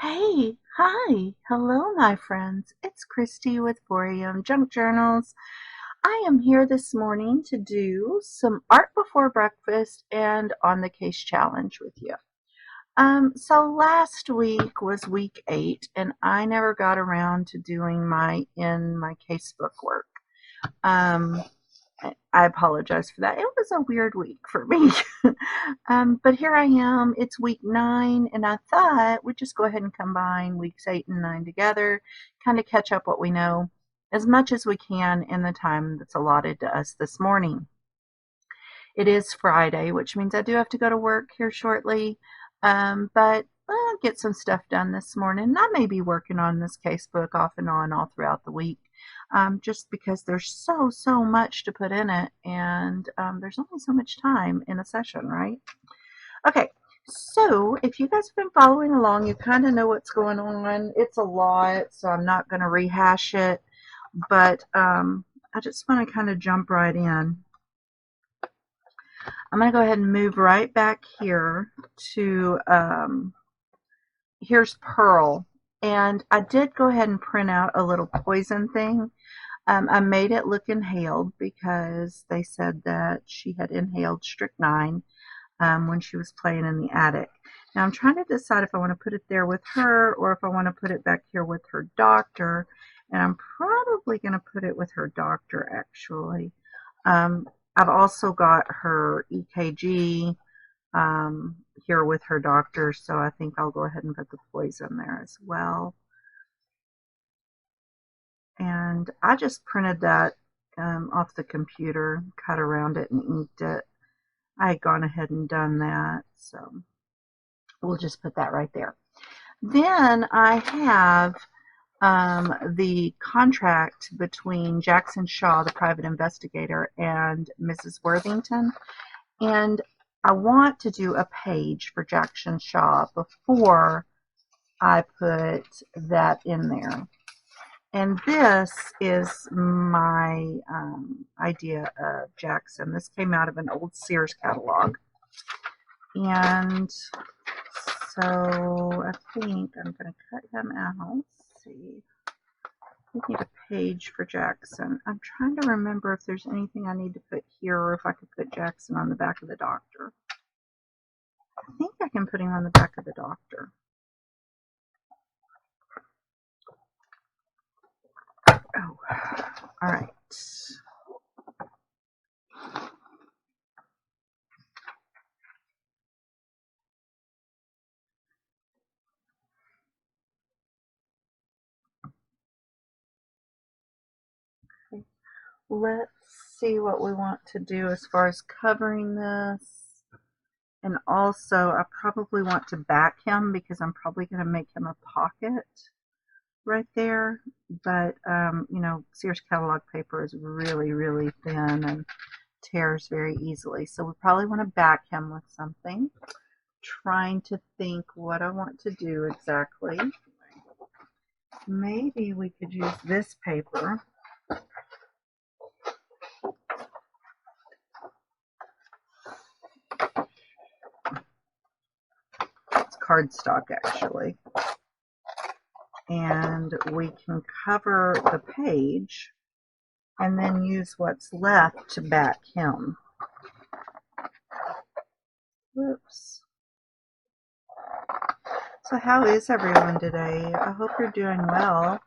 Hey, hi, hello, my friends. It's Christy with 4am Junk Journals. I am here this morning to do some art before breakfast and on the case challenge with you. So last week was week 8, and I never got around to doing my casebook work. Um, I apologize for that. It was a weird week for me. But here I am. It's week 9, and I thought we'd just go ahead and combine weeks 8 and 9 together, kind of catch up what we know as much as we can in the time that's allotted to us this morning. It is Friday, which means I do have to go to work here shortly, but I'll get some stuff done this morning. I may be working on this casebook off and on all throughout the week, just because there's so much to put in it, and there's only so much time in a session, right? Okay, so if you guys have been following along, you kind of know what's going on. It's a lot, so I'm not going to rehash it, but I just want to kind of jump right in. I'm going to go ahead and move right back here to, here's Pearl. And I did go ahead and print out a little poison thing. I made it look inhaled because they said that she had inhaled strychnine when she was playing in the attic. Now I'm trying to decide if I want to put it there with her or if I want to put it back here with her doctor. And I'm probably going to put it with her doctor, actually. I've also got her EKG here with her doctor, so I think I'll go ahead and put the poison there as well. And I just printed that off the computer, cut around it and inked it. I had gone ahead and done that, so we'll just put that right there. Then I have the contract between Jackson Shaw, the private investigator, and Mrs. Worthington. And I want to do a page for Jackson Shaw before I put that in there. And this is my idea of Jackson. This came out of an old Sears catalog. And so I think I'm going to cut him out. Let's see. We need a page for Jackson. I'm trying to remember if there's anything I need to put here or if I could put Jackson on the back of the doctor. I think I can put him on the back of the doctor. Oh, all right. Okay. Let's see what we want to do as far as covering this. And also, I probably want to back him because I'm probably going to make him a pocket right there. But, you know, Sears catalog paper is really thin and tears very easily. So we probably want to back him with something. Trying to think what I want to do exactly. Maybe we could use this paper. It's cardstock, actually. And we can cover the page and then use what's left to back him. Whoops. So how is everyone today? I hope you're doing well.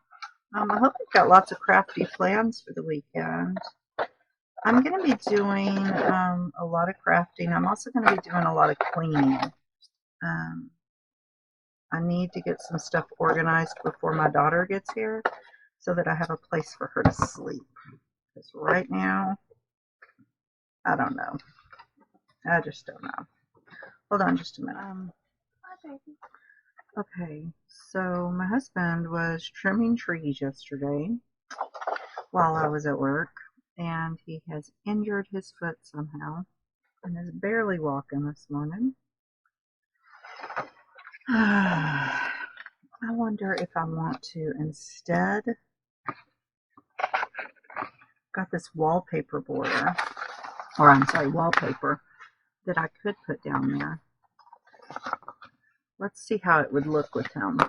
I hope you've got lots of crafty plans for the weekend. I'm going to be doing a lot of crafting. I'm also going to be doing a lot of cleaning. I need to get some stuff organized before my daughter gets here so that I have a place for her to sleep. Because right now, I don't know. I just don't know. Hold on just a minute. Hi, baby. Okay, so my husband was trimming trees yesterday while I was at work, and he has injured his foot somehow and is barely walking this morning. I wonder if I want to instead, got this wallpaper border, or I'm sorry, wallpaper that I could put down there. Let's see how it would look with him.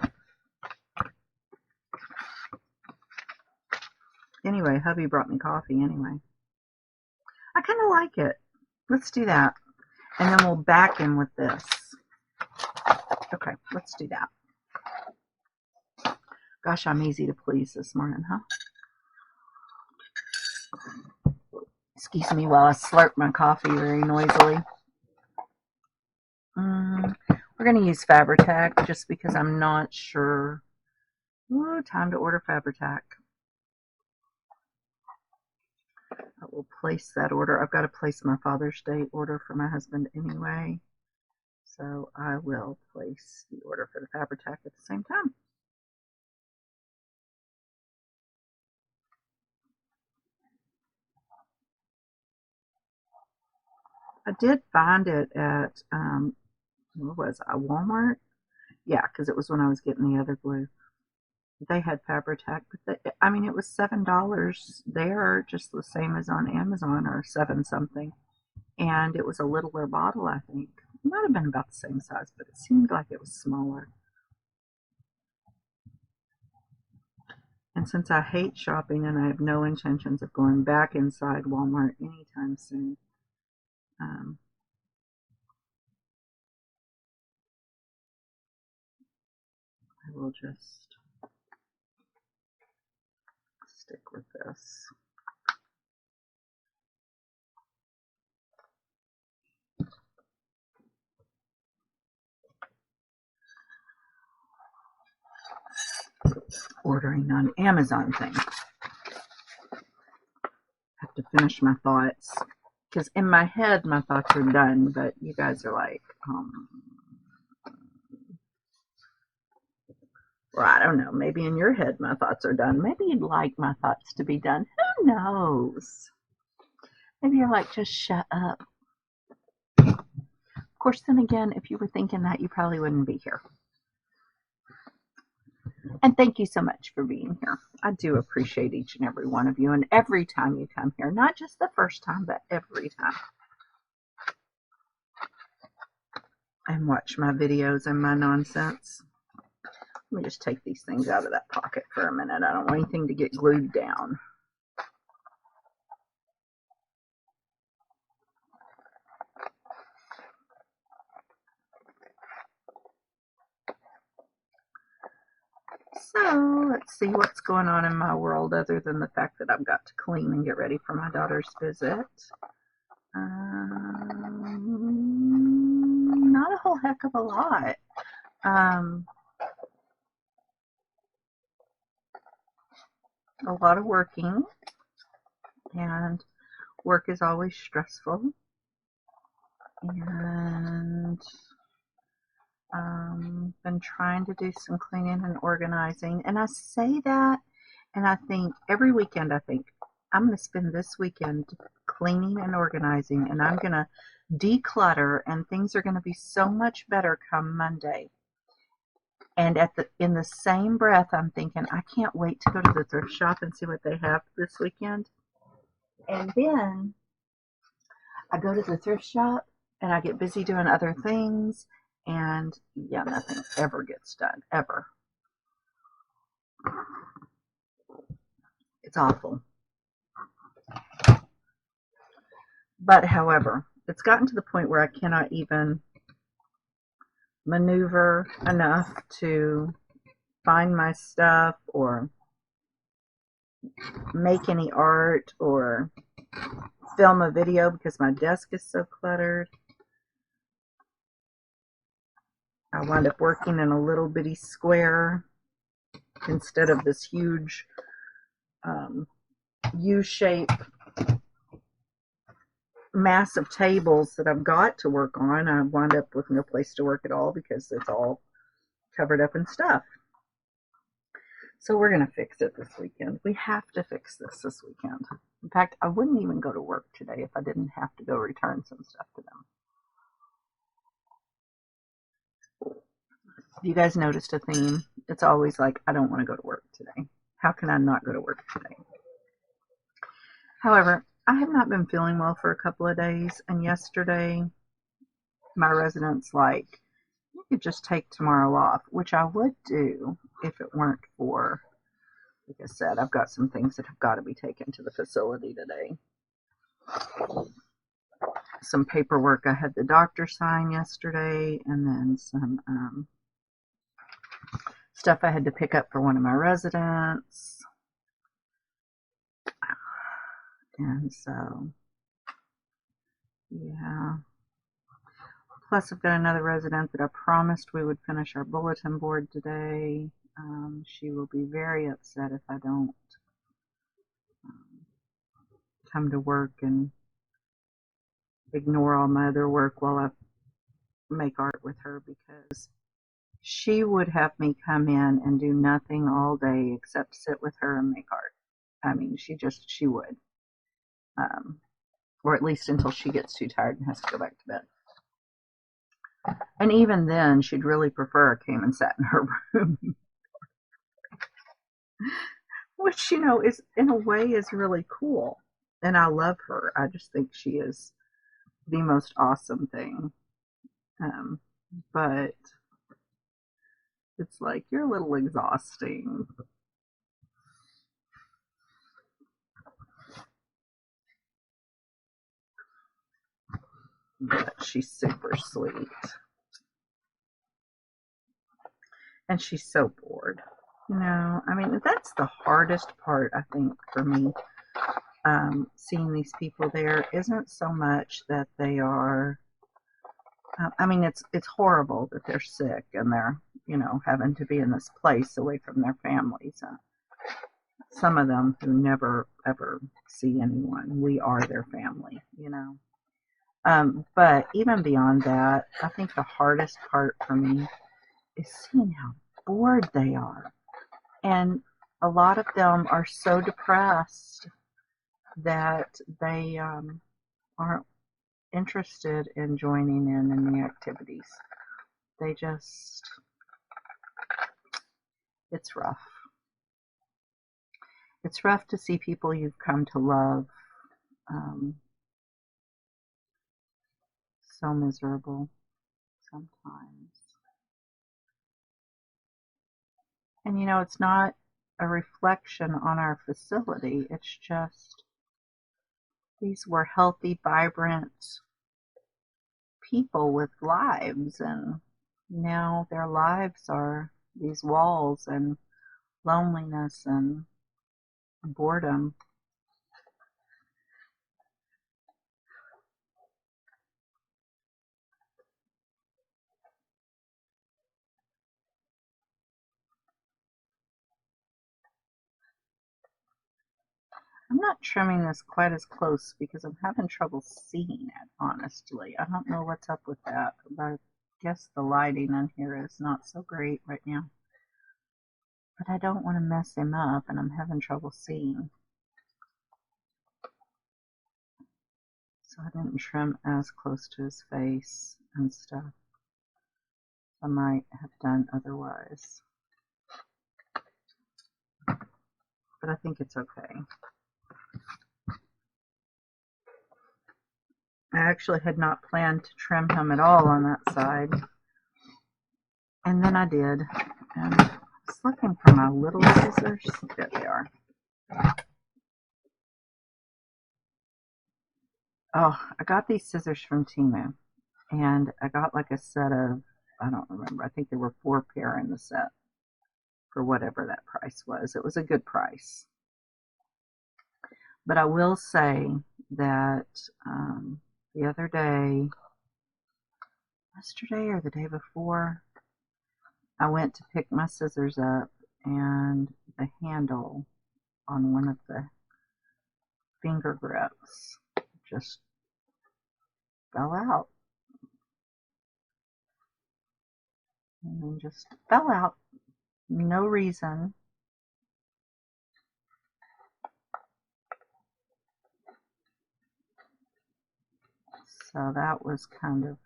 Anyway, hubby brought me coffee anyway. I kind of like it. Let's do that. And then we'll back him with this. Okay, let's do that. Gosh, I'm easy to please this morning, huh? Excuse me while I slurp my coffee very noisily. We're going to use Fabri-Tac just because I'm not sure. Ooh, time to order Fabri-Tac. I will place that order. I've got to place my Father's Day order for my husband anyway. So I will place the order for the Fabri-Tac at the same time. I did find it at, what was it, Walmart? Yeah, because it was when I was getting the other glue. They had Fabri-Tac, but I mean, it was $7 there, just the same as on Amazon, or 7 something. And it was a littler bottle, I think. It might have been about the same size, but it seemed like it was smaller. And since I hate shopping and I have no intentions of going back inside Walmart anytime soon, I will just stick with this. Ordering on Amazon thing. I have to finish my thoughts. Because in my head, my thoughts are done, but you guys are like, well, I don't know. Maybe in your head, my thoughts are done. Maybe you'd like my thoughts to be done. Who knows? Maybe you're like, just shut up. Of course, then again, if you were thinking that, you probably wouldn't be here. And thank you so much for being here. I do appreciate each and every one of you. And every time you come here, not just the first time, but every time. And watch my videos and my nonsense. Let me just take these things out of that pocket for a minute. I don't want anything to get glued down. So let's see what's going on in my world other than the fact that I've got to clean and get ready for my daughter's visit. Not a whole heck of a lot. A lot of working, and work is always stressful. And been trying to do some cleaning and organizing. And I say that, and I think every weekend, I think I'm going to spend this weekend cleaning and organizing, and I'm going to declutter, and things are going to be so much better come Monday. And in the same breath, I'm thinking, I can't wait to go to the thrift shop and see what they have this weekend. And then I go to the thrift shop and I get busy doing other things, and yeah, nothing ever gets done, ever. It's awful. But however, it's gotten to the point where I cannot even maneuver enough to find my stuff or make any art or film a video because my desk is so cluttered. I wound up working in a little bitty square instead of this huge U-shape mass of tables that I've got to work on. I wound up with no place to work at all because it's all covered up in stuff. So we're going to fix it this weekend. We have to fix this weekend. In fact, I wouldn't even go to work today if I didn't have to go return some stuff to them. You guys noticed a theme? It's always like, I don't want to go to work today. How can I not go to work today? However, I have not been feeling well for a couple of days, and yesterday my resident's like, could just take tomorrow off, which I would do if it weren't for, like I said, I've got some things that have got to be taken to the facility today. Some paperwork I had the doctor sign yesterday, and then some stuff I had to pick up for one of my residents. And so, yeah. Plus, I've got another resident that I promised we would finish our bulletin board today. She will be very upset if I don't come to work and ignore all my other work while I make art with her, because she would have me come in and do nothing all day except sit with her and make art. I mean, she would. Or at least until she gets too tired and has to go back to bed. And even then, she'd really prefer I came and sat in her room. Which, is in a way is really cool. And I love her. I just think she is the most awesome thing. But it's like, you're a little exhausting. But she's super sweet. And she's so bored. I mean, that's the hardest part, I think, for me. Seeing these people there isn't so much that they are, I mean, it's horrible that they're sick and they're, having to be in this place away from their families. Some of them who never, ever see anyone, we are their family, But even beyond that, I think the hardest part for me is seeing how bored they are. And a lot of them are so depressed that they aren't interested in joining in the activities. They just, it's rough. It's rough to see people you've come to love so miserable sometimes. And it's not a reflection on our facility. It's just, these were healthy, vibrant people with lives, and now their lives are these walls and loneliness and boredom. I'm not trimming this quite as close because I'm having trouble seeing it, honestly. I don't know what's up with that, but I guess the lighting in here is not so great right now. But I don't want to mess him up, and I'm having trouble seeing. So I didn't trim as close to his face and stuff. I might have done otherwise. But I think it's okay. I actually had not planned to trim him at all on that side. And then I did. And I was looking for my little scissors. There they are. Oh, I got these scissors from Temu. And I got like a set of, I don't remember, I think there were 4 pair in the set for whatever that price was. It was a good price. But I will say that the other day, yesterday or the day before, I went to pick my scissors up, and the handle on one of the finger grips just fell out. And just fell out. No reason. So that was kind of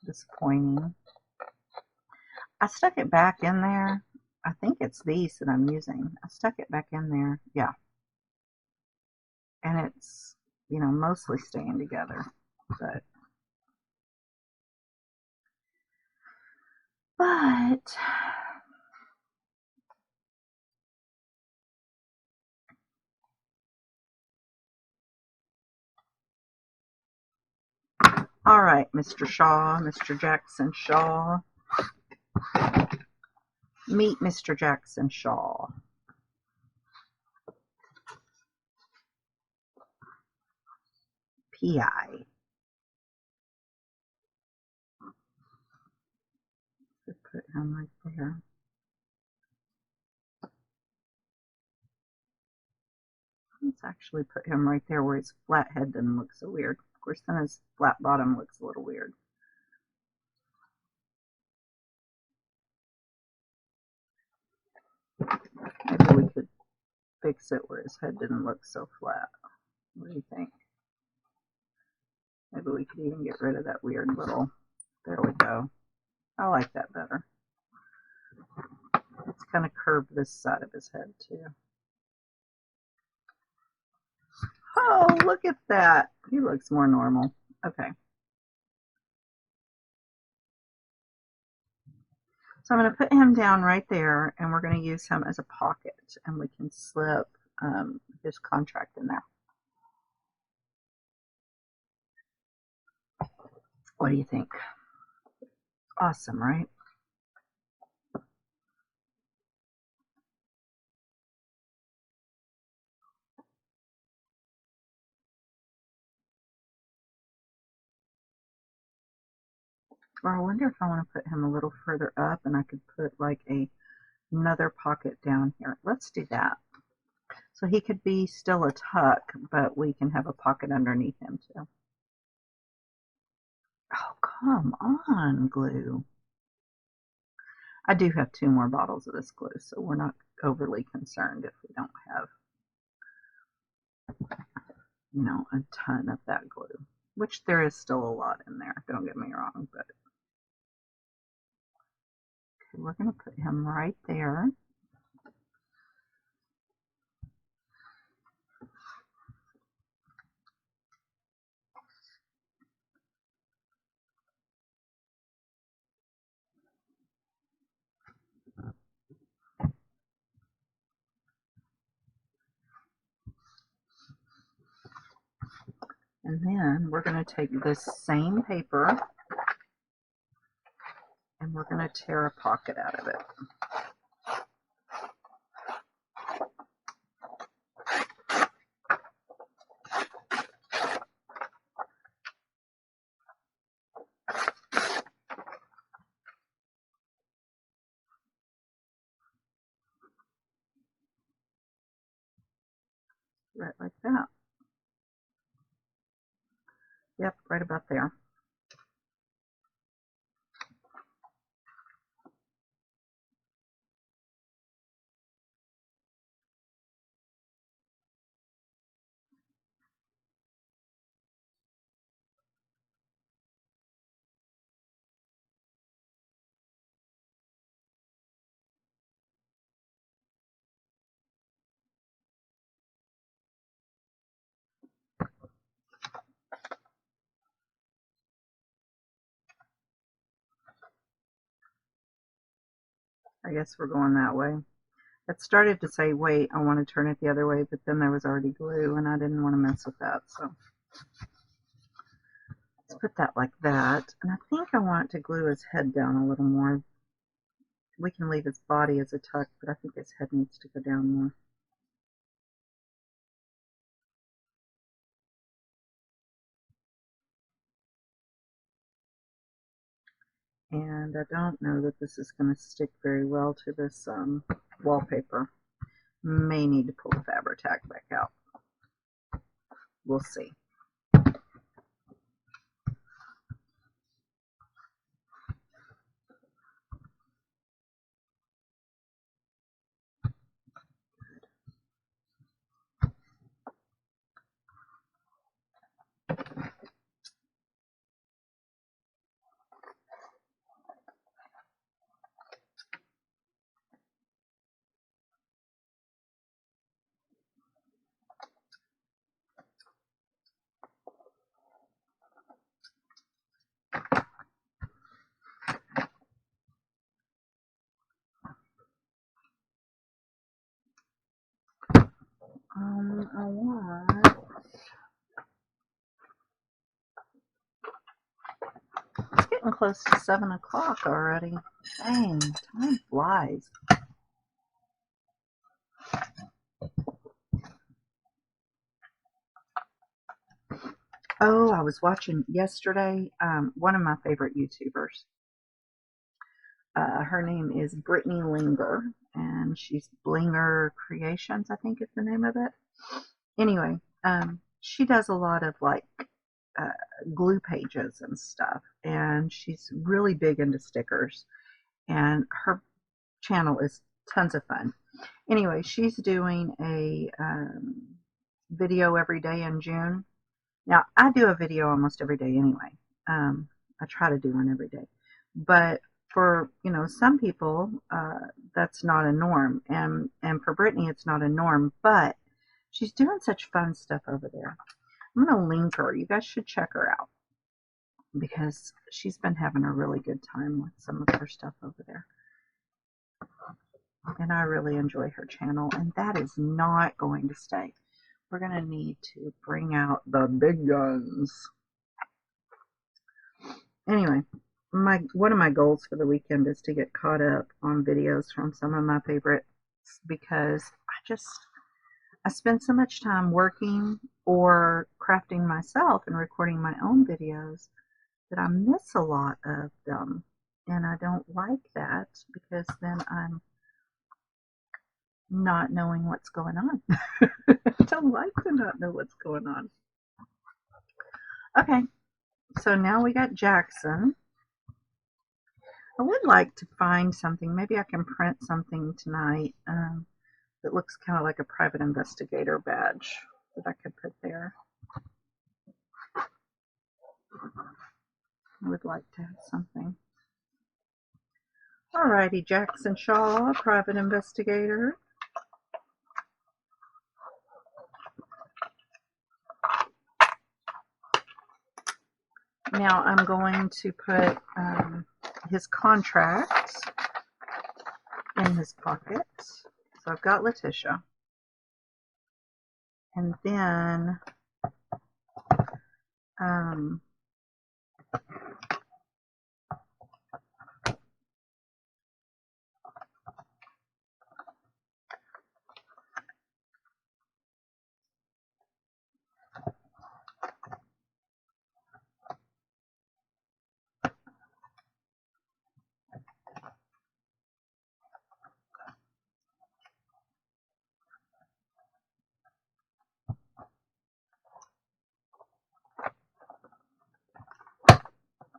disappointing. I stuck it back in there. I think it's these that I'm using. I stuck it back in there. Yeah. And it's, mostly staying together. But But all right, Mr. Shaw, Mr. Jackson Shaw. Meet Mr. Jackson Shaw. PI. Put him right there. Let's actually put him right there where his flat head doesn't look so weird. Of course, then his flat bottom looks a little weird. Maybe we could fix it where his head didn't look so flat. What do you think? Maybe we could even get rid of that weird little... There we go. I like that better. Let's kind of curve this side of his head too. Oh, look at that. He looks more normal. Okay. So I'm going to put him down right there, and we're going to use him as a pocket, and we can slip his contract in there. What do you think? Awesome, right? Or I wonder if I want to put him a little further up, and I could put like another pocket down here. Let's do that. So he could be still a tuck, but we can have a pocket underneath him too. Oh, come on, glue. I do have 2 more bottles of this glue, so we're not overly concerned if we don't have, you know, a ton of that glue, which there is still a lot in there, don't get me wrong, but okay, we're going to put him right there. And then we're going to take this same paper and we're going to tear a pocket out of it. Right like that. Yep, right about there. I guess we're going that way. It started to say, wait, I want to turn it the other way, but then there was already glue, and I didn't want to mess with that, so let's put that like that. And I think I want to glue his head down a little more. We can leave his body as a tuck, but I think his head needs to go down more. And I don't know that this is going to stick very well to this wallpaper. May need to pull the Fabri-Tac back out. We'll see. I want. It's getting close to 7 o'clock already. Dang, time flies. Oh, I was watching yesterday one of my favorite YouTubers. Her name is Brittany Linger, and she's Blinger Creations, I think is the name of it. Anyway, she does a lot of like glue pages and stuff, and she's really big into stickers, and her channel is tons of fun. Anyway, she's doing a video every day in June. Now, I do a video almost every day anyway. I try to do one every day. But for, some people, that's not a norm. And for Brittany, it's not a norm. But she's doing such fun stuff over there. I'm going to link her. You guys should check her out, because she's been having a really good time with some of her stuff over there. And I really enjoy her channel. And that is not going to stay. We're going to need to bring out the big guns. Anyway, one of my goals for the weekend is to get caught up on videos from some of my favorites, because I spend so much time working or crafting myself and recording my own videos that I miss a lot of them. And I don't like that, because then I'm not knowing what's going on. I don't like to not know what's going on. Okay, so now we got Jackson. I would like to find something. Maybe I can print something tonight that looks kind of like a private investigator badge that I could put there. I would like to have something. Alrighty, Jackson Shaw, private investigator. Now I'm going to put his contract in his pocket. So I've got Leticia. And then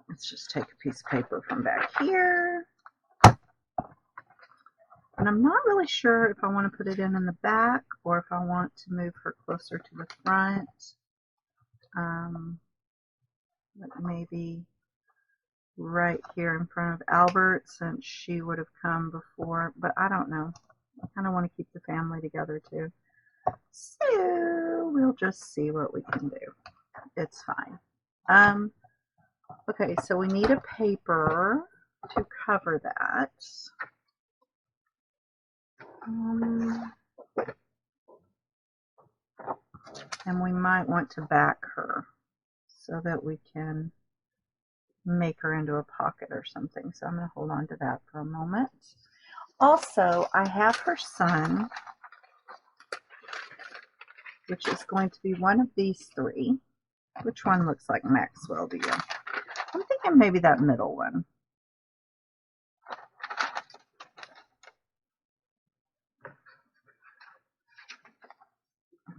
let's just take a piece of paper from back here. And I'm not really sure if I want to put it in the back or if I want to move her closer to the front. But maybe right here in front of Albert, since she would have come before. But I don't know. I kind of want to keep the family together too. So we'll just see what we can do. It's fine. Okay, so we need a paper to cover that. And we might want to back her so that we can make her into a pocket or something. So I'm going to hold on to that for a moment. Also, I have her son, which is going to be one of these three. Which one looks like Maxwell to you? I'm thinking maybe that middle one.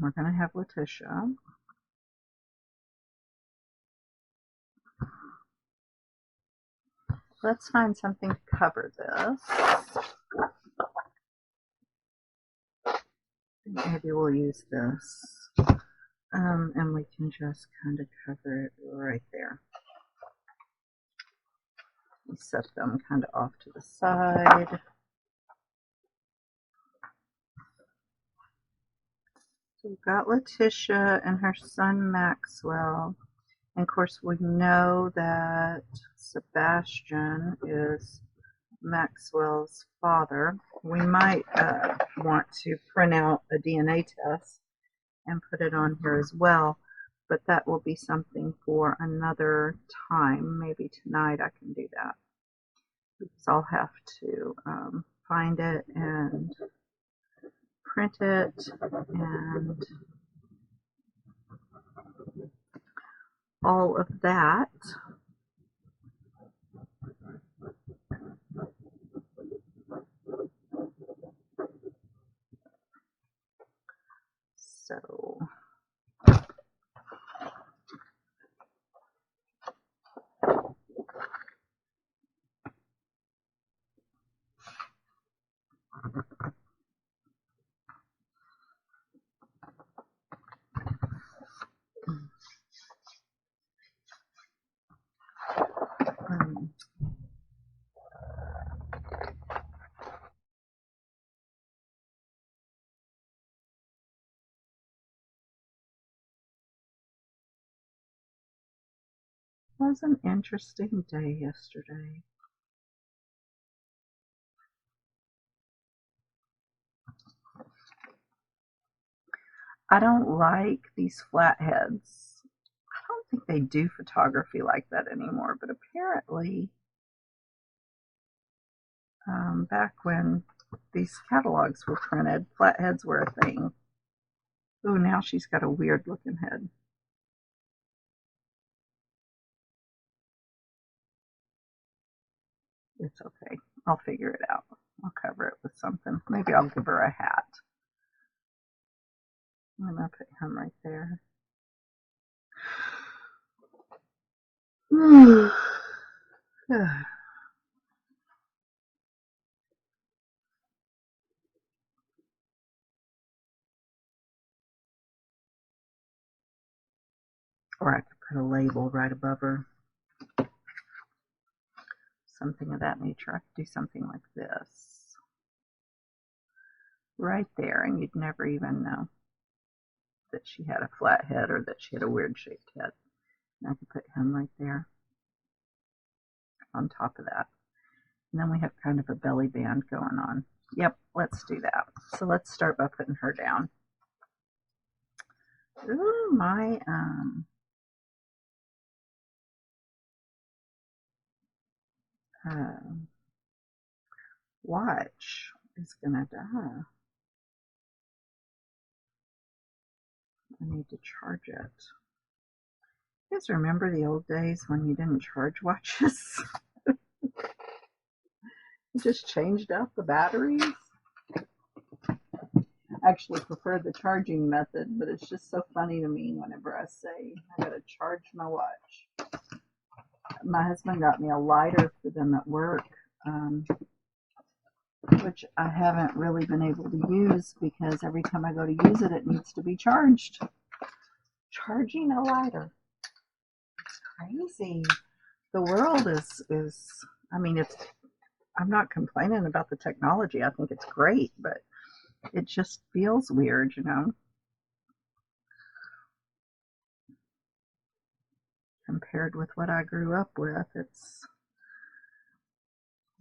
We're going to have Leticia. Let's find something to cover this. Maybe we'll use this. And we can just kind of cover it right there. We set them kind of off to the side. So we've got Leticia and her son Maxwell. And of course we know that Sebastian is Maxwell's father. We might want to print out a DNA test and put it on here as well. But that will be something for another time. Maybe tonight I can do that. Because I'll have to find it and print it and all of that. So it was an interesting day yesterday. I don't like these flatheads. I don't think they do photography like that anymore, but apparently back when these catalogs were printed, flatheads were a thing. Oh, now she's got a weird looking head. It's okay. I'll figure it out. I'll cover it with something. Maybe I'll give her a hat. I'm going to put him right there. Or I could put a label right above her. Something of that nature. I could do something like this. Right there, and you'd never even know that she had a flat head or that she had a weird shaped head. And I could put him right there on top of that. And then we have kind of a belly band going on. Yep, let's do that. So let's start by putting her down. Ooh, my watch is gonna die. I need to charge it. You guys remember the old days when you didn't charge watches? You just changed out the batteries. I actually prefer the charging method, but it's just so funny to me whenever I say I gotta charge my watch. My husband got me a lighter for them at work, which I haven't really been able to use because every time I go to use it, it needs to be charged. Charging a lighter. It's crazy. The world is I mean, I'm not complaining about the technology. I think it's great, but it just feels weird, you know, compared with what I grew up with.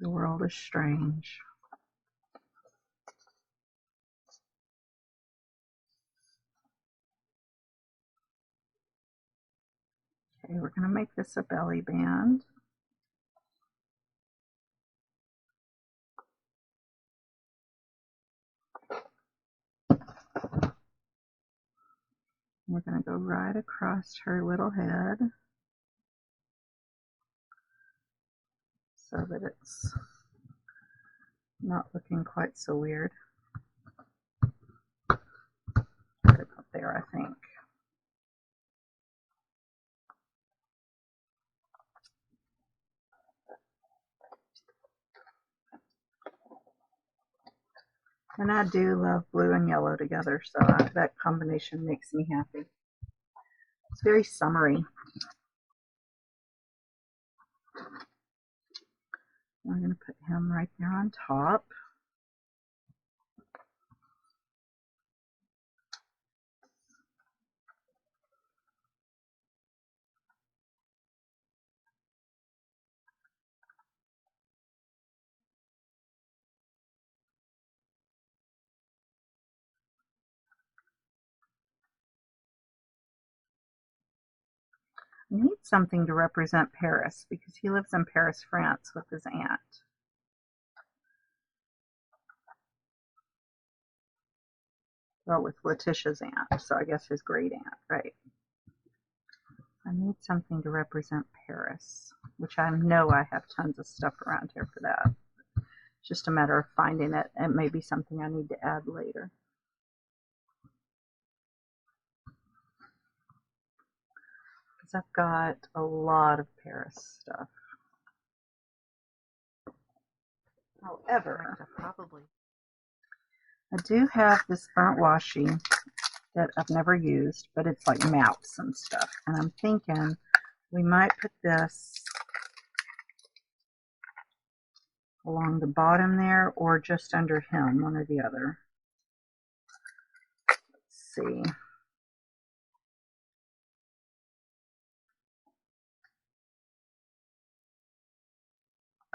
The world is strange. Okay, we're going to make this a belly band. We're going to go right across her little head so that it's not looking quite so weird. Put it up there, I think. And I do love blue and yellow together, so that combination makes me happy. It's very summery. We're going to put him right there on top. I need something to represent Paris because he lives in Paris, France with his aunt. Well, with Leticia's aunt, so I guess his great aunt, right? I need something to represent Paris, which I know I have tons of stuff around here for that. It's just a matter of finding it. It may be something I need to add later. Because I've got a lot of Paris stuff. However, I do have this burnt washi that I've never used, but it's like maps and stuff. And I'm thinking we might put this along the bottom there or just under him, one or the other. Let's see.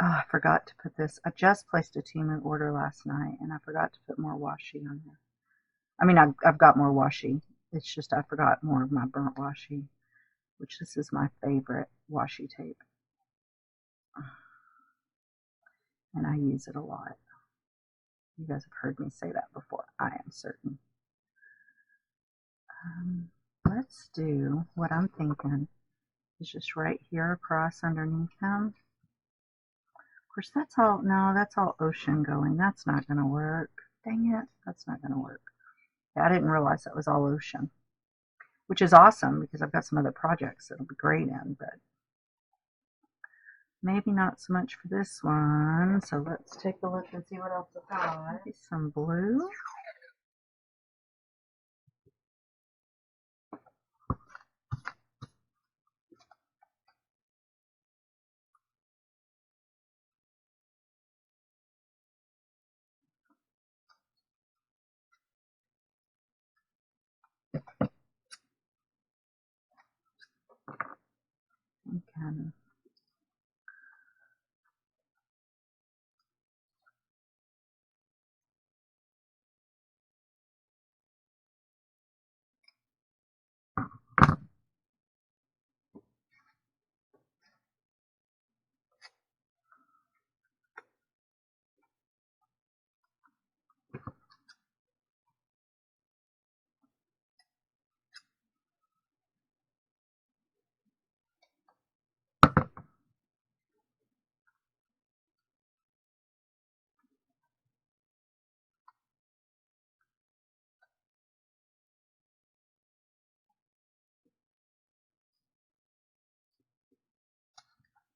Oh, I forgot to put this. I just placed a Temu order last night, and I forgot to put more washi on there. I mean, I've got more washi. It's just I forgot more of my burnt washi, which this is my favorite washi tape. And I use it a lot. You guys have heard me say that before, I am certain. Let's do what I'm thinking is just right here across underneath him. Of course, that's all ocean going. That's not going to work. Dang it, that's not going to work. Yeah, I didn't realize that was all ocean, which is awesome because I've got some other projects that'll be great in, but maybe not so much for this one. So let's take a look and see what else I've got. Maybe some blue. Okay.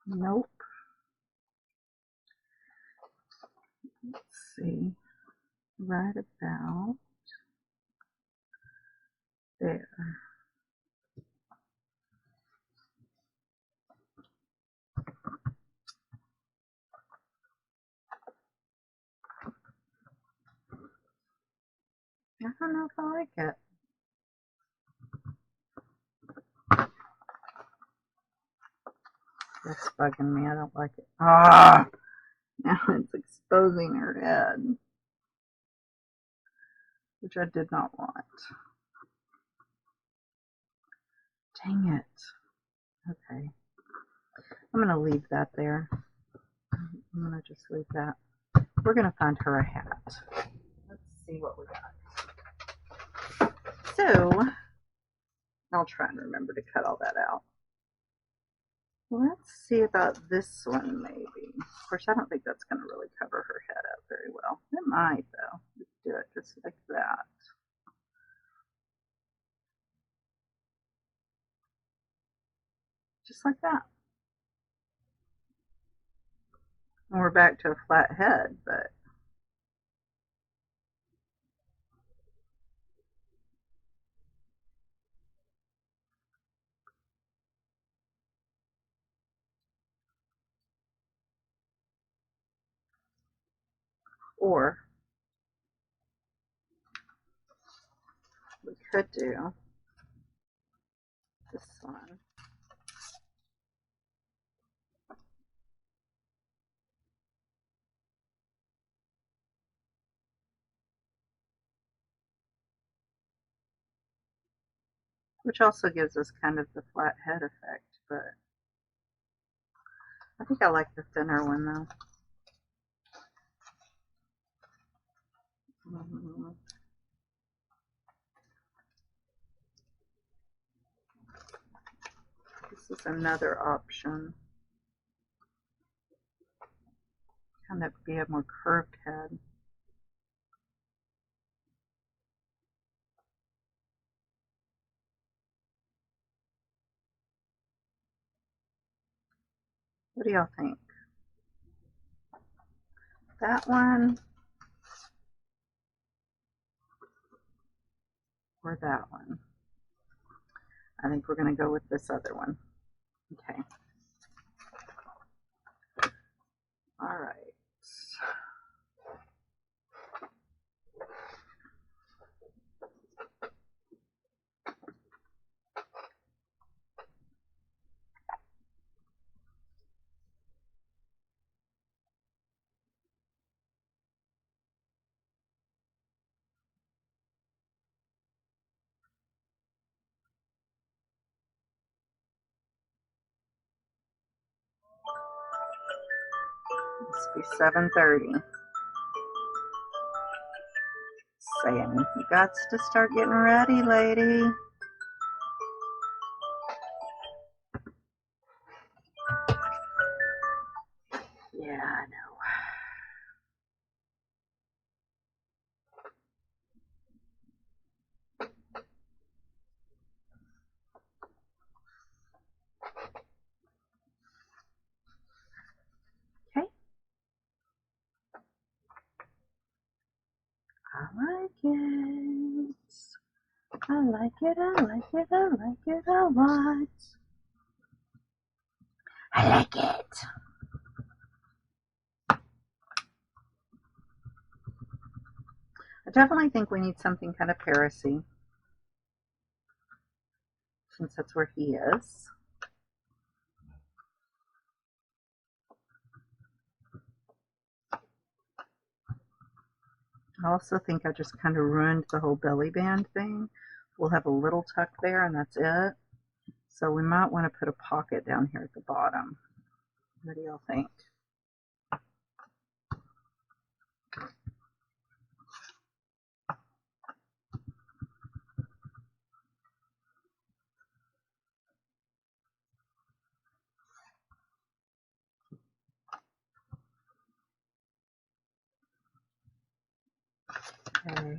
Nope. Let's see. Right about there. I don't know if I like it. That's bugging me. I don't like it. Ah! Now it's exposing her head, which I did not want. Dang it. Okay. I'm going to leave that there. I'm going to just leave that. We're going to find her a hat. Let's see what we got. So, I'll try and remember to cut all that out. Let's see about this one, maybe. Of course, I don't think that's going to really cover her head up very well. It might, though. Let's do it just like that. Just like that. And we're back to a flat head, but or we could do this one. which also gives us kind of the flat head effect, but I think I like the thinner one though. This is another option. Kind of be a more curved head. What do y'all think? That one or that one? I think we're going to go with this other one. Okay. All right. Must be 7:30. Saying you got to start getting ready, lady. Yeah, I know. Okay. I like it. I like it, I like it, I like it a lot. I like it. I definitely think we need something kind of Paris-y, since that's where he is. I also think I just kind of ruined the whole belly band thing. We'll have a little tuck there and that's it. So we might want to put a pocket down here at the bottom. What do y'all think? Okay.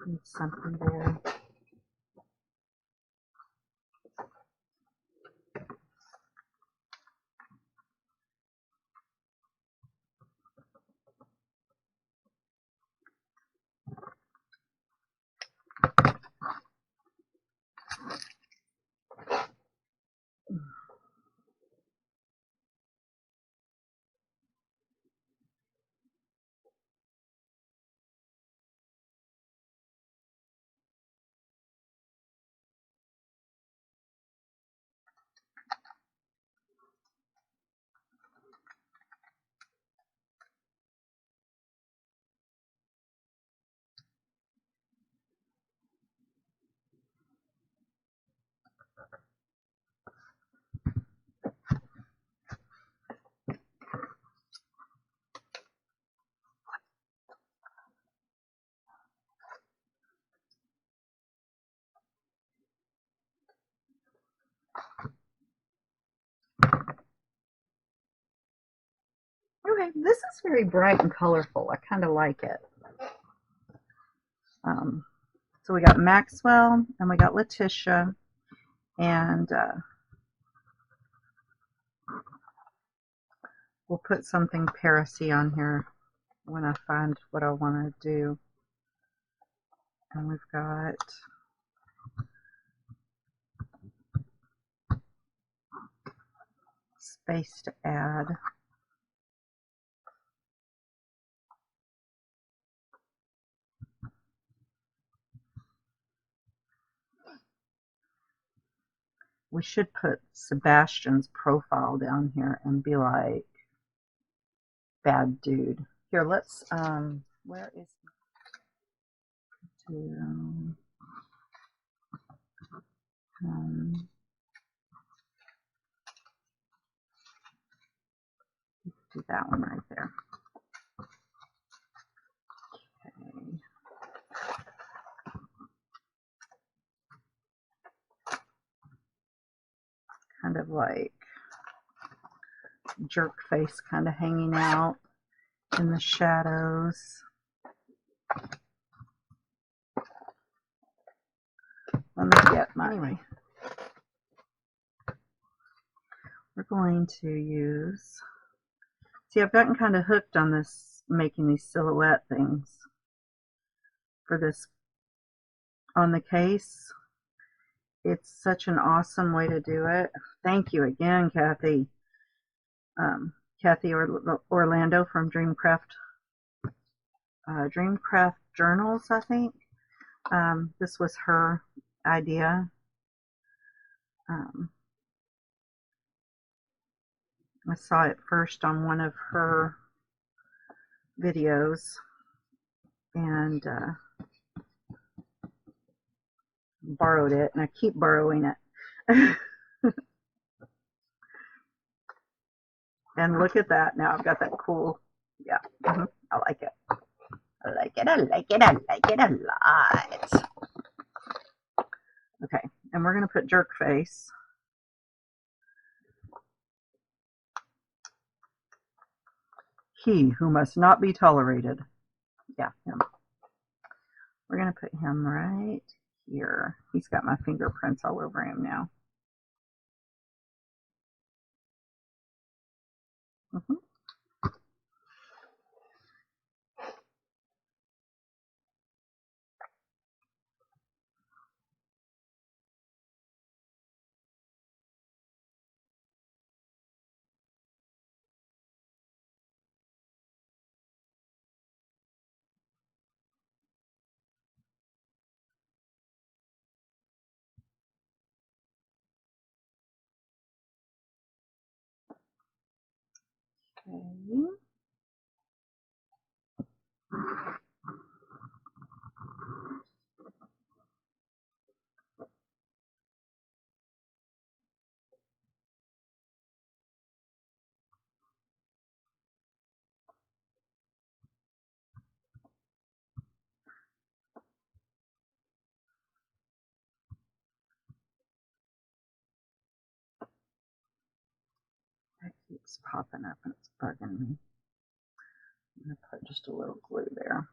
Need something there. This is very bright and colorful. I kind of like it. So we got Maxwell and we got Leticia, and we'll put something Paris-y on here when I find what I want to do. And we've got space to add. We should put Sebastian's profile down here and be like, bad dude. Here, let's, where is, do that one right there. Okay. Kind of like jerk face kind of hanging out in the shadows. Let me get my, anyway, we're going to use, see, I've gotten kind of hooked on this, making these silhouette things for this on the case. It's such an awesome way to do it. Thank you again, Cathy. Cathy Orlando from Dreamcraft Journals, I think. This was her idea. I saw it first on one of her videos, and borrowed it, and I keep borrowing it. And look at that. Now I've got that cool, yeah, I like it. I like it, I like it, I like it a lot. Okay, and we're going to put jerk face. He who must not be tolerated. Yeah, him. We're going to put him right here. He's got my fingerprints all over him now. Okay. That keeps popping up and it's bugging me. I'm going to put just a little glue there.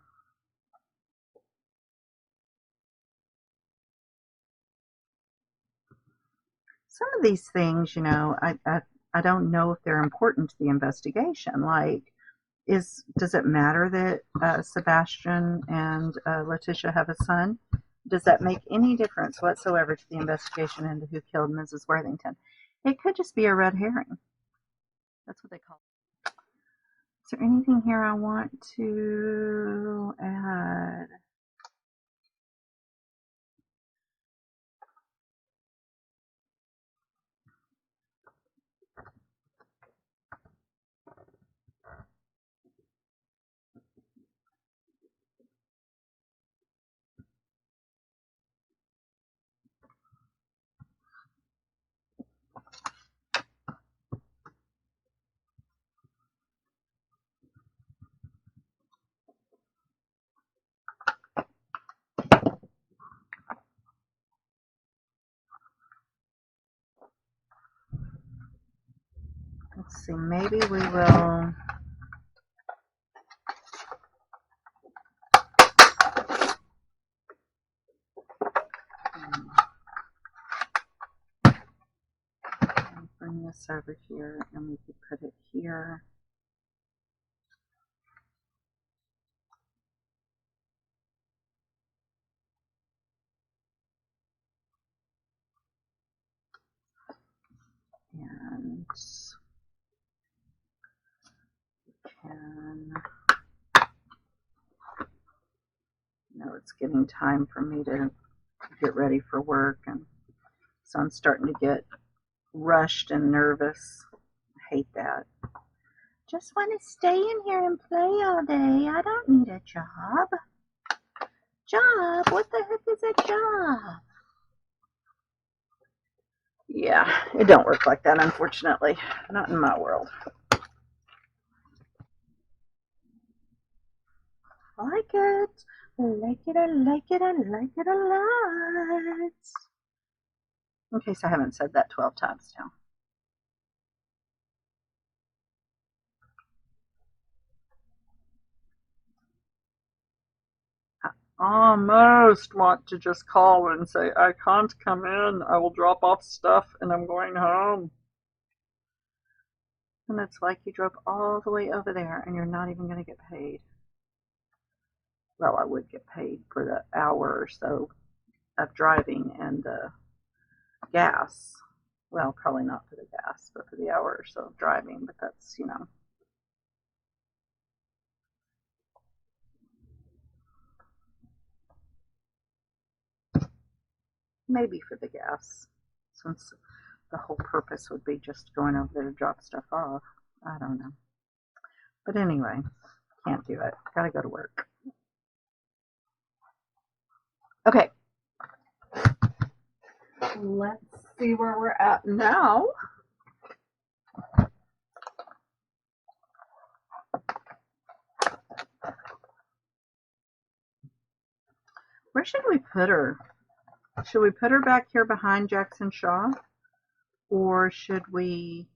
Some of these things, you know, I don't know if they're important to the investigation. Like, does it matter that Sebastian and Leticia have a son? Does that make any difference whatsoever to the investigation into who killed Mrs. Worthington? It could just be a red herring. That's what they call it. Is there anything here I want to add? Let's see, maybe we will bring this over here and we could put it here. And can, it's getting time for me to get ready for work, and so I'm starting to get rushed and nervous. I hate that. Just want to stay in here and play all day. I don't need a job. Job? What the heck is a job? Yeah, it don't work like that, unfortunately. Not in my world. I like it. I like it, I like it, I like it a lot. In case I haven't said that 12 times now. I almost want to just call and say, I can't come in. I will drop off stuff and I'm going home. And it's like you drove all the way over there and you're not even going to get paid. Well, I would get paid for the hour or so of driving and the gas. Well, probably not for the gas, but for the hour or so of driving. But that's, maybe for the gas, since the whole purpose would be just going over there to drop stuff off. I don't know. But anyway, can't do it. Gotta go to work. Okay. Let's see where we're at now. Where should we put her? Should we put her back here behind Jackson Shaw? Or should we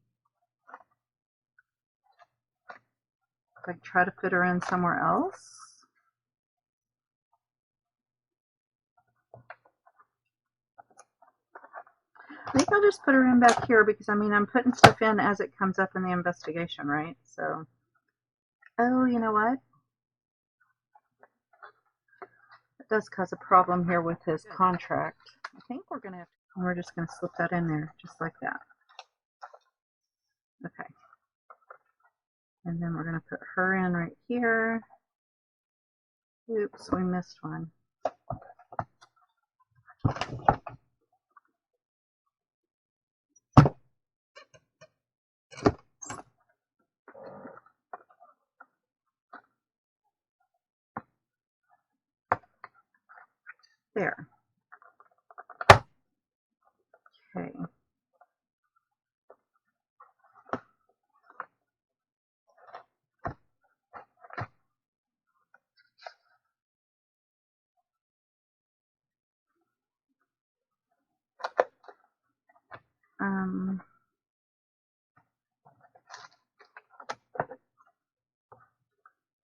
like try to fit her in somewhere else? I think I'll just put her in back here because, I mean, I'm putting stuff in as it comes up in the investigation, right? So, oh, you know what? It does cause a problem here with his contract. I think we're going to have to, we're just going to slip that in there just like that. Okay. And then we're going to put her in right here. Oops, we missed one. There. Okay.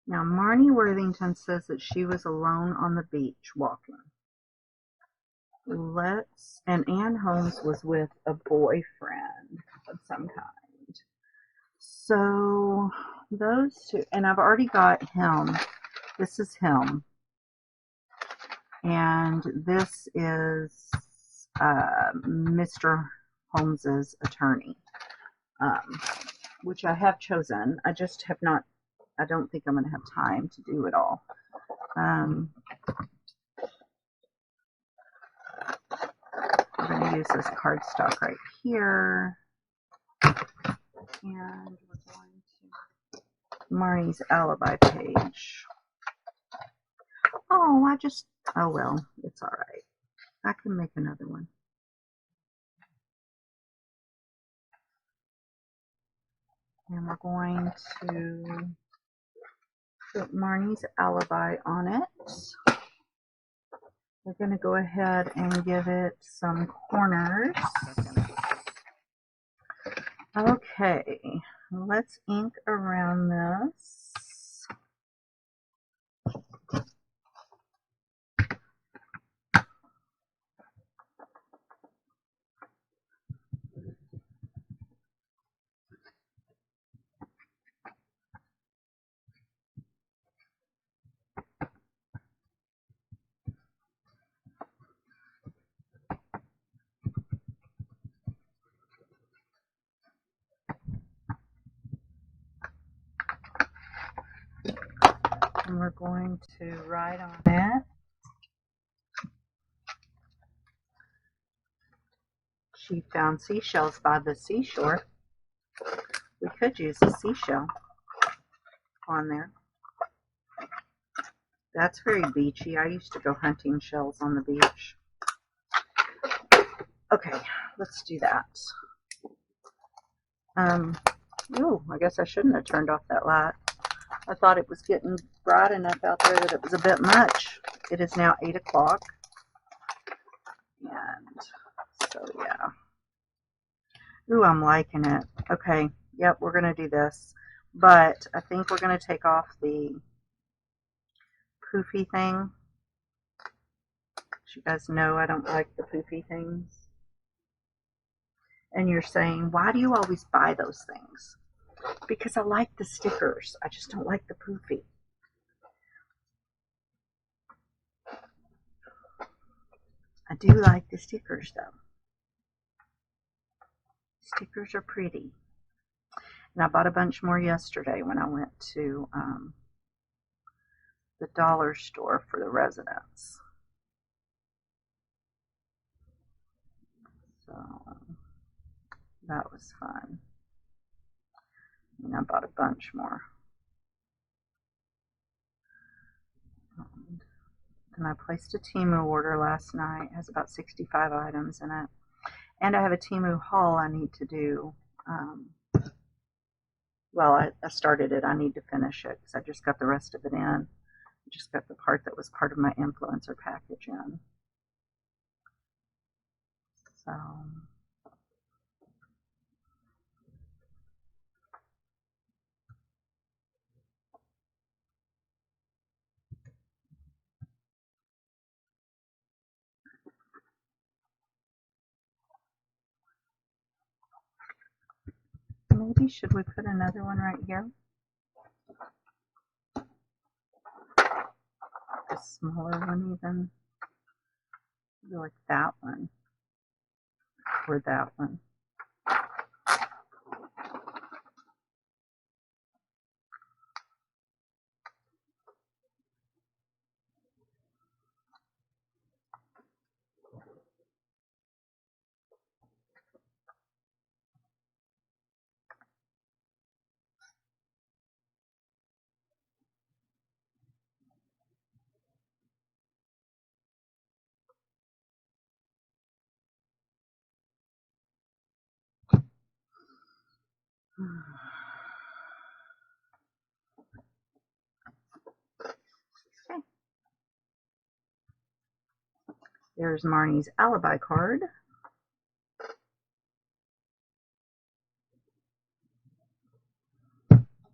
Now, Marnie Worthington says that she was alone on the beach walking. And Ann Holmes was with a boyfriend of some kind. So, those two, and I've already got him. This is him. And this is Mr. Holmes's attorney, which I have chosen. I just have not, I don't think I'm going to have time to do it all. We're going to use this cardstock right here. And we're going to Marnie's alibi page. Oh, oh well, it's all right. I can make another one. And we're going to put Marnie's alibi on it. We're going to go ahead and give it some corners. Okay, let's ink around this. and we're going to write on it. She found seashells by the seashore. We could use a seashell on there. That's very beachy. I used to go hunting shells on the beach. Okay, let's do that. Oh, I guess I shouldn't have turned off that light. I thought it was getting bright enough out there that it was a bit much. It is now 8 o'clock. And so, yeah. Ooh, I'm liking it. Okay, yep, we're going to do this. But I think we're going to take off the poofy thing. As you guys know, I don't like the poofy things. And you're saying, why do you always buy those things? Because I like the stickers. I just don't like the poofy. I do like the stickers, though. Stickers are pretty. And I bought a bunch more yesterday when I went to the dollar store for the residents. So that was fun. And I bought a bunch more. And I placed a Temu order last night. It has about 65 items in it. And I have a Temu haul I need to do. Well, I started it. I need to finish it because I just got the rest of it in. I just got the part that was part of my influencer package in. So maybe should we put another one right here? A smaller one even. Maybe like that one. Or that one. Okay. There's Marnie's alibi card.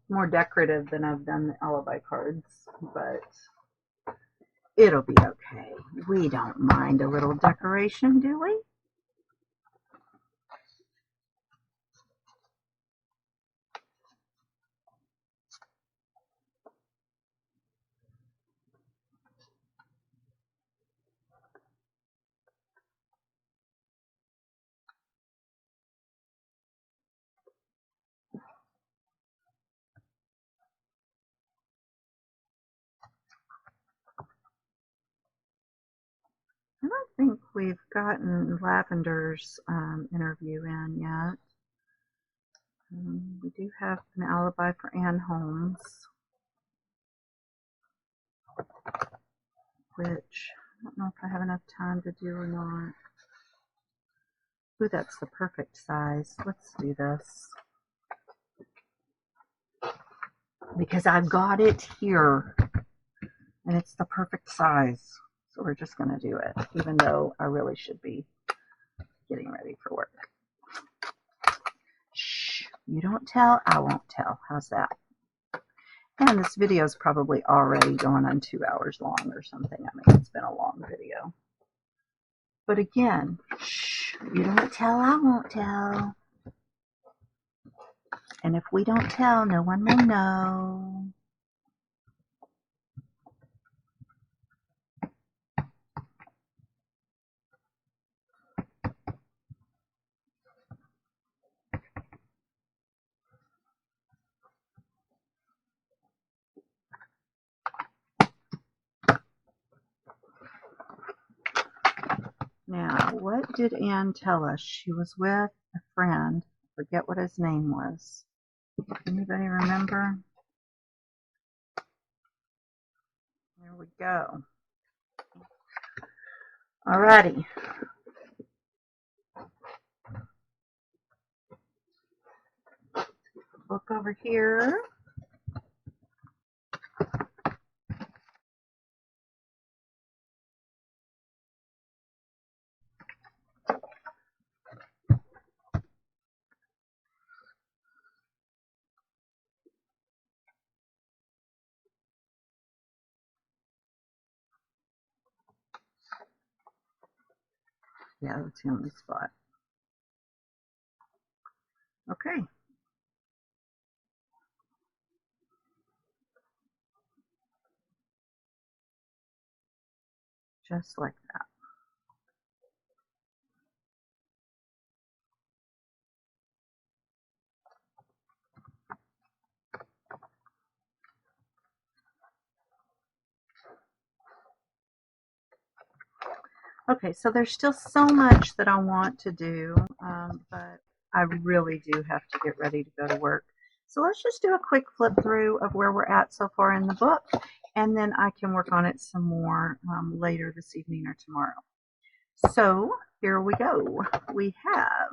More decorative than I've done the alibi cards, but it'll be okay. We don't mind a little decoration, do we? I don't think we've gotten Lavender's interview in yet. We do have an alibi for Ann Holmes, which I don't know if I have enough time to do or not. Ooh, that's the perfect size. Let's do this. Because I've got it here, and it's the perfect size. So we're just going to do it, even though I really should be getting ready for work. Shh, you don't tell, I won't tell. How's that? And this video is probably already going on 2 hours long or something. I mean, it's been a long video. But again, shh, you don't tell, I won't tell. And if we don't tell, no one will know. what did Anne tell us? She was with a friend. I forget what his name was. Anybody remember? There we go. Alrighty. Look over here. Yeah, that's the only spot. Okay. Just like that. Okay, so there's still so much that I want to do, but I really do have to get ready to go to work. So let's just do a quick flip through of where we're at so far in the book, and then I can work on it some more later this evening or tomorrow. So here we go. We have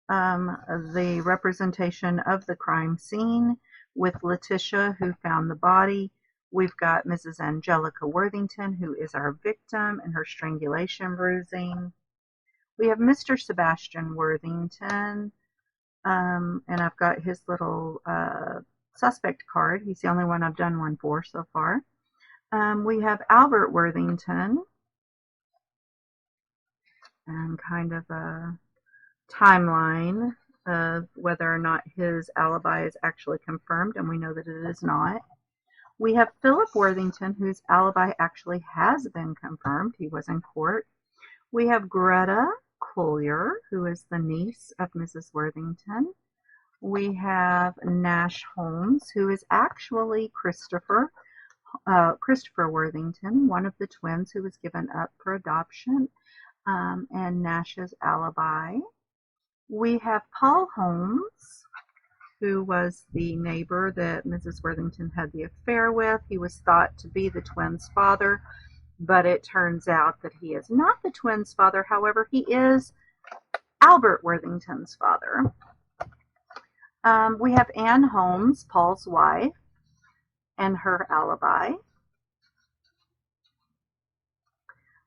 the representation of the crime scene with Leticia, who found the body. We've got Mrs. Angelica Worthington, who is our victim, and her strangulation bruising. We have Mr. Sebastian Worthington, and I've got his little suspect card. He's the only one I've done one for so far. We have Albert Worthington, and kind of a timeline of whether or not his alibi is actually confirmed, and we know that it is not. We have Philip Worthington, whose alibi actually has been confirmed. He was in court. We have Greta Collier, who is the niece of Mrs. Worthington. We have Nash Holmes, who is actually Christopher Worthington, one of the twins who was given up for adoption, and Nash's alibi. We have Paul Holmes, who was the neighbor that Mrs. Worthington had the affair with. He was thought to be the twins' father, but it turns out that he is not the twins' father. However, he is Albert Worthington's father. We have Anne Holmes, Paul's wife, and her alibi.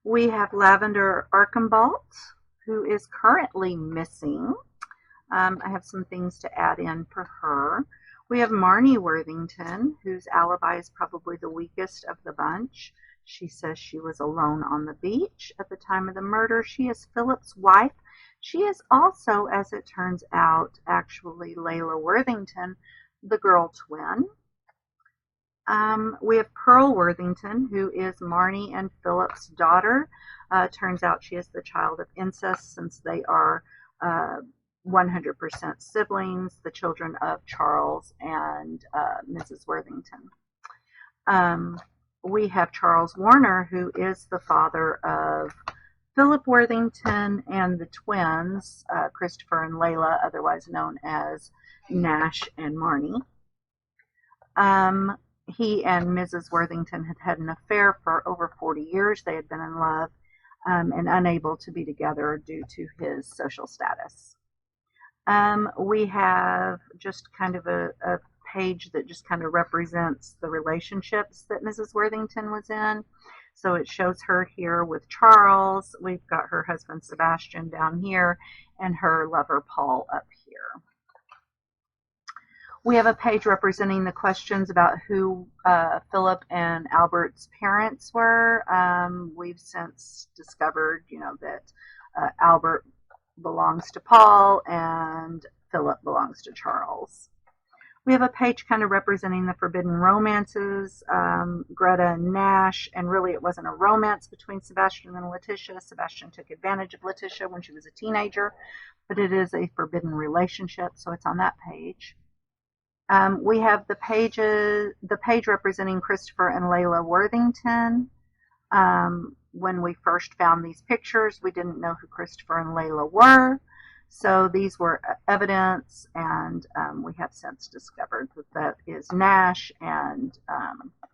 We have Lavender Archambault, who is currently missing. I have some things to add in for her. We have Marnie Worthington, whose alibi is probably the weakest of the bunch. She says she was alone on the beach at the time of the murder. She is Philip's wife. She is also, as it turns out, actually Layla Worthington, the girl twin. We have Pearl Worthington, who is Marnie and Philip's daughter. Turns out she is the child of incest, since they are 100% siblings, the children of Charles and Mrs. Worthington. We have Charles Warner, who is the father of Philip Worthington and the twins, Christopher and Layla, otherwise known as Nash and Marnie. He and Mrs. Worthington had had an affair for over 40 years. They had been in love and unable to be together due to his social status. We have just kind of a page that just kind of represents the relationships that Mrs. Worthington was in. So it shows her here with Charles. We've got her husband Sebastian down here, and her lover Paul up here. We have a page representing the questions about who Philip and Albert's parents were. We've since discovered, that Albert belongs to Paul and Philip belongs to Charles. We have a page kind of representing the forbidden romances, Greta and Nash, and really it wasn't a romance between Sebastian and Leticia. Sebastian took advantage of Leticia when she was a teenager, but it is a forbidden relationship, so it's on that page. We have the page representing Christopher and Layla Worthington. when we first found these pictures, we didn't know who Christopher and Layla were. So these were evidence, and we have since discovered that is Nash and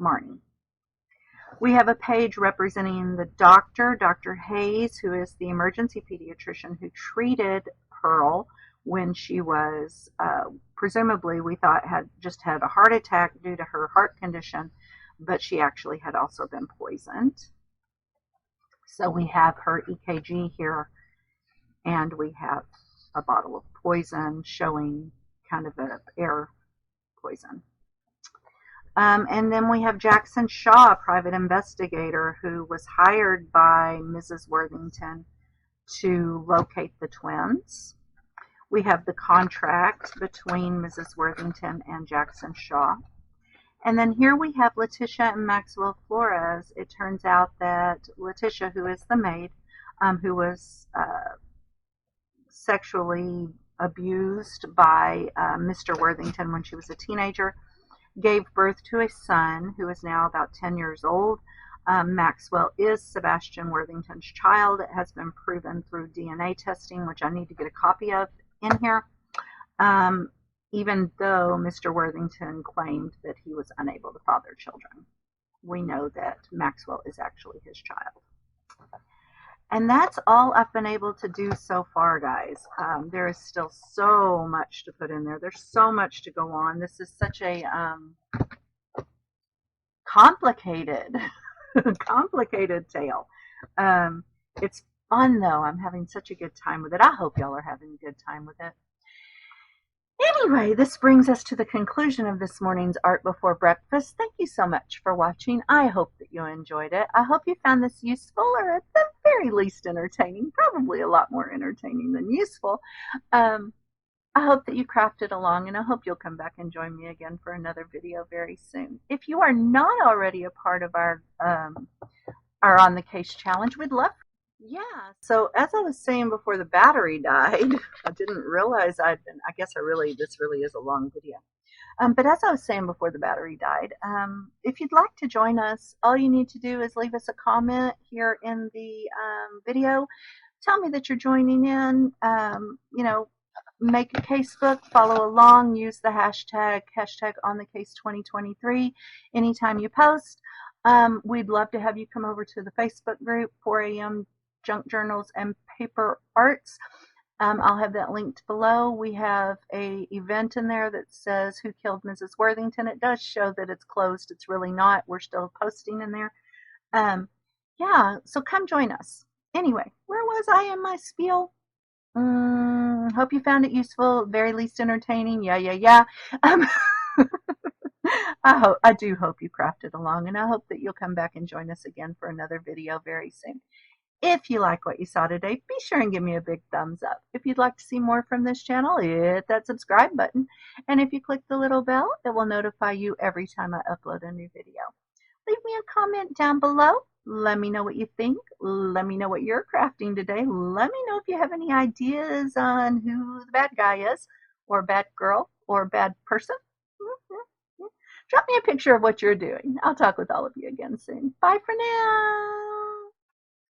Marnie. We have a page representing the doctor, Dr. Hayes, who is the emergency pediatrician who treated Pearl when she was, presumably we thought had just had a heart attack due to her heart condition, but she actually had also been poisoned. So we have her EKG here, and we have a bottle of poison showing kind of an air poison. And then we have Jackson Shaw, private investigator, who was hired by Mrs. Worthington to locate the twins. We have the contract between Mrs. Worthington and Jackson Shaw. And then here we have Leticia and Maxwell Flores. It turns out that Leticia, who is the maid, who was sexually abused by Mr. Worthington when she was a teenager, gave birth to a son who is now about 10 years old. Maxwell is Sebastian Worthington's child. It has been proven through DNA testing, which I need to get a copy of in here, even though Mr. Worthington claimed that he was unable to father children. We know that Maxwell is actually his child. And that's all I've been able to do so far, guys. There is still so much to put in there. There's so much to go on. This is such a complicated, complicated tale. It's fun, though. I'm having such a good time with it. I hope y'all are having a good time with it. Anyway, this brings us to the conclusion of this morning's Art Before Breakfast. Thank you so much for watching. I hope that you enjoyed it. I hope you found this useful, or at the very least entertaining. Probably a lot more entertaining than useful. I hope that you crafted along, and I hope you'll come back and join me again for another video very soon. If you are not already a part of our On the Case challenge, we'd love. Yeah, so as I was saying before the battery died, I didn't realize this really is a long video. But as I was saying before the battery died, if you'd like to join us, all you need to do is leave us a comment here in the video. Tell me that you're joining in, make a casebook, follow along, use the hashtag #OnTheCase2023 anytime you post. We'd love to have you come over to the Facebook group, 4 a.m. Junk Journals and Paper Arts. I'll have that linked below. We have a event in there that says Who Killed Mrs. Worthington. It does show that it's closed. It's really not. We're still posting in there. Yeah, so come join us. Anyway, where was I in my spiel? Hope you found it useful, very least entertaining. Yeah. I do hope you crafted along, and I hope that you'll come back and join us again for another video very soon. If you like what you saw today, be sure and give me a big thumbs up. If you'd like to see more from this channel, hit that subscribe button. And if you click the little bell, it will notify you every time I upload a new video. Leave me a comment down below. Let me know what you think. Let me know what you're crafting today. Let me know if you have any ideas on who the bad guy is, or bad girl, or bad person. Drop me a picture of what you're doing. I'll talk with all of you again soon. Bye for now.